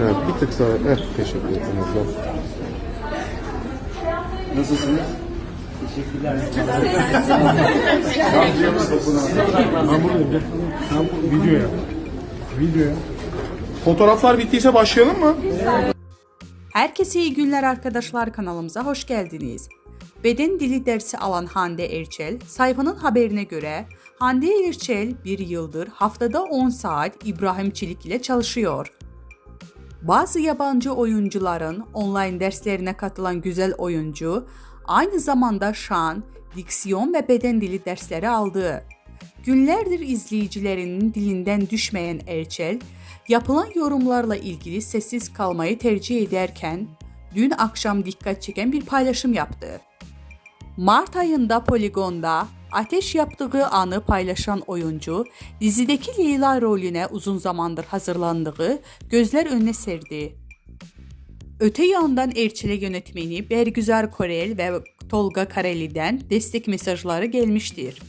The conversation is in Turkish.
Evet, bir tık sağa. Teşekkür ederim hocam. Nasılsınız? Ben buradayım. Ben videoya. Videoya. Fotoğraflar bittiyse başlayalım mı? Herkese iyi günler arkadaşlar, kanalımıza hoş geldiniz. Beden dili dersi alan Hande Erçel, sayfanın haberine göre Hande Erçel bir yıldır haftada 10 saat İbrahim Çelik ile çalışıyor. Bazı yabancı oyuncuların online derslerine katılan güzel oyuncu, aynı zamanda şan, diksiyon ve beden dili dersleri aldı. Günlerdir izleyicilerinin dilinden düşmeyen Erçel, yapılan yorumlarla ilgili sessiz kalmayı tercih ederken, dün akşam dikkat çeken bir paylaşım yaptı. Mart ayında Polygon'da ateş yaptığı anı paylaşan oyuncu, dizideki Leyla rolüne uzun zamandır hazırlandığı gözler önüne serdi. Öte yandan Erçel'e yönetmeni Bergüzar Korel ve Tolga Kareli'den destek mesajları gelmiştir.